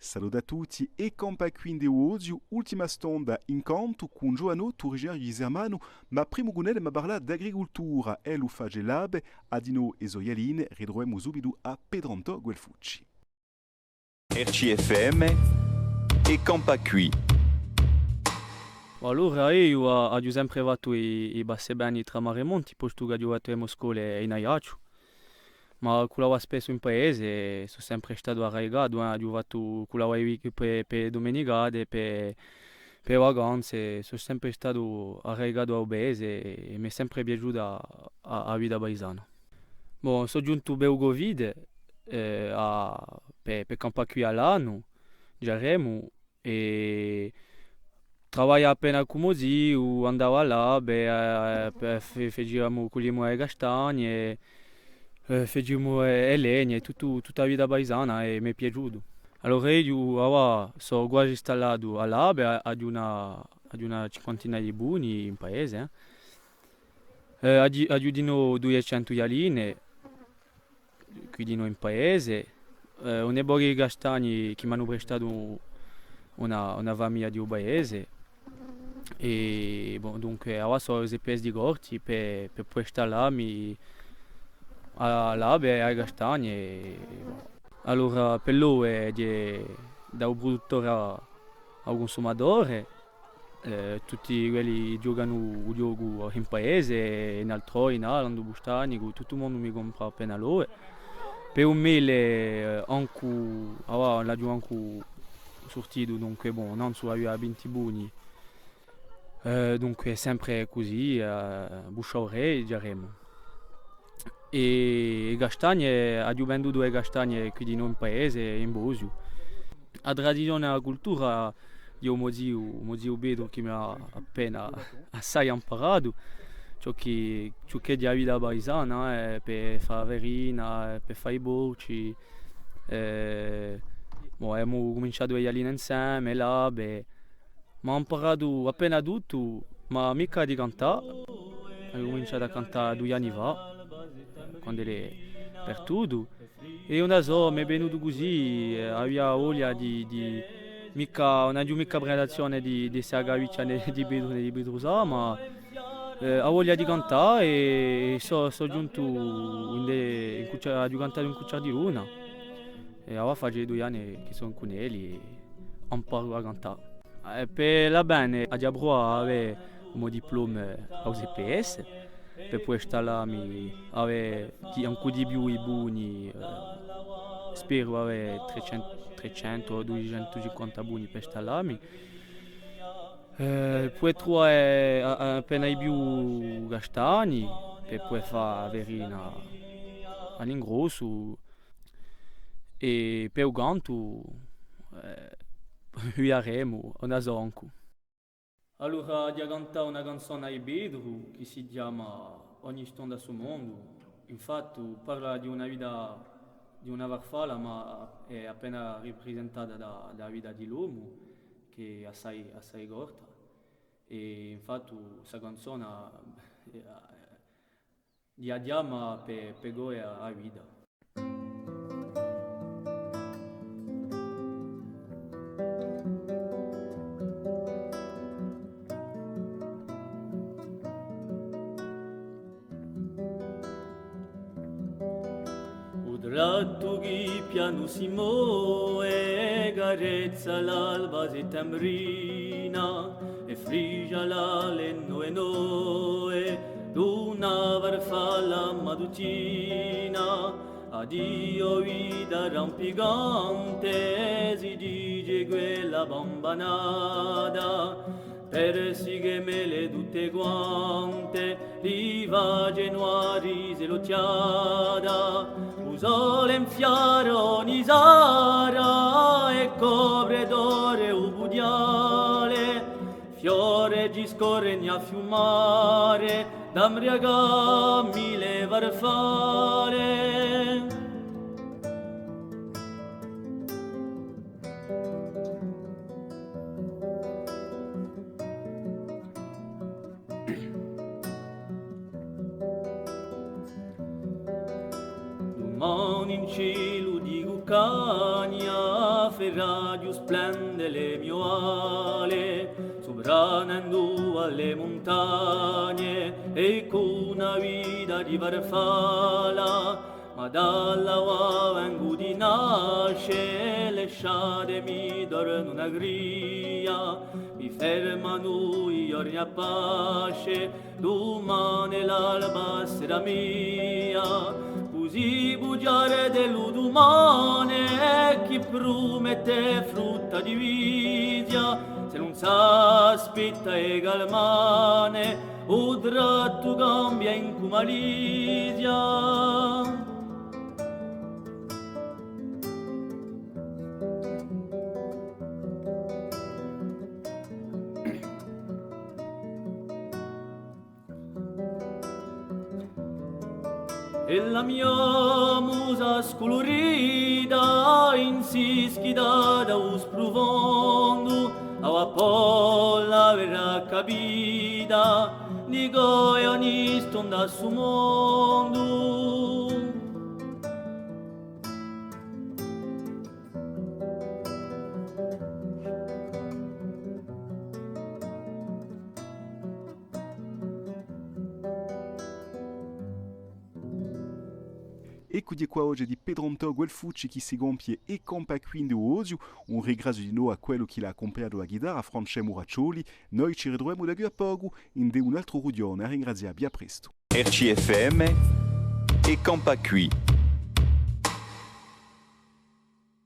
Saluto a tutti e compa quindi oggi, ultima stonda incontro con Giovanni Turger Isermano, ma primo gunele ma parla d'agricoltura e lo fa gelabe, adino e zoialine, ridroemo subito a Pedronto Guelfucci. RCFM e Campacui. Allora io ho sempre fatto i bassi beni tra mare e monti, posto che ho fatto le scuole in Aiaccio, ma lavoravo spesso in paese, sono sempre stato arraigato, ho fatto lavorare per domenicate, per vacanze, sono sempre stato arraigato a paese e mi è sempre piaciuta la vita paesana. Bon, sono giunto per il Covid, per campare qui all'anno, già Remo, e travagliavo appena come zio, andavo là, facevamo, cogliamo le castagne, facevamo le legne, tutta la vita paesana e mi è piaciuto. Allora io ora sono quasi installato là, ad una cinquantina di buoni in paese. Aiutino 200 ialine, qui di noi in paese, un ebori di castagni che mi hanno prestato una famiglia di un paese. E bon, dunque ora sono le pesi di corti per poi installarmi all'abe e ai castagni. Allora per loro è da un produttore a un consumatore, tutti quelli che giocano il gioco in paese, in altro, in Alando, Bustanico, tutto il mondo mi compra appena loro. Per un mele anche, ora la giù anche sortito, dunque bon, non solo a 20 buoni. Dunque è sempre così, buscia orecchie diremo. E castagne, abbiamo venduto le castagne qui di noi in paese, in Bosio. La tradizione e la cultura di mio zio Pedro che mi ha appena assai imparato, ciò che è di vita paesana, per fare la verina, per fare i borci. Abbiamo cominciato a lì insieme, là, ma ho imparato appena tutto, ma mica di cantare. Ho cominciato a cantare 2 anni fa, quando ero per tutto. E una so, mi è venuto così, aveva voglia mica, non ho mica preparazione di Sagaviccia né di Pedro né di Petrusà, ma ho voglia di cantare e sono giunto ho cantato in Cuccia di Luna. E ora faccio 2 anni che sono con lui e imparo a cantare. Per la bene, abbiamo avere un diploma al GPS, per poi installarmi, avere anche di più i buoni, spero avere 300 o 250 buoni per installarmi. Poi trovare appena i più castagni, per poi fare la verina all'ingrosso e per il canto, uiaremo una zonco. Allora, di cantare una canzone ai Pedro che si chiama Ogni stonda sul mondo. Infatti, parla di una vita di una farfalla, ma è appena rappresentata dalla vita dell'uomo, che è assai corta. E infatti, questa canzone di Adiama per gore a vita. Udratto chi piano si muove, carezza l'alba settembrina e frigia la lenno e noe, d'una farfalla mattutina. Addio vita rampicante, si dice quella bambanata, per sì che me le tutte quante, riva Genuari se l'occhiata, usole in fiaro nisara e copre d'ore ubudiale, fiore ci scorre a fiumare, d'ambriagammi le farfalle. Domani in cielo di moncagna, ferraglio splende le mie ale, sobranando alle montagne, e con una vita di farfalla, ma dalla ua vengo di nasce, le sciade mi dormono una gria, mi fermano i giorni a pace, domani l'alba sarà mia, così bugiare dell'udumane, chi promette frutta di vidia, se non s'aspetta e galmane, o dratto cambia in cumalidia. E la mia musa scolorita insischida da us profondo a polla verrà capita di goia ni stonda su mondo. Écoutez qua oggi di Pedronto Guelfucci che si compie e compa quindi osio, un ringrazio di nuovo a quello che l'ha accompagnato a guidare, a Francesco Muraccioli, noi ci ritroviamo da qui a poco in un altro rudione, a ringraziarvi a presto. RCFM e Campacui.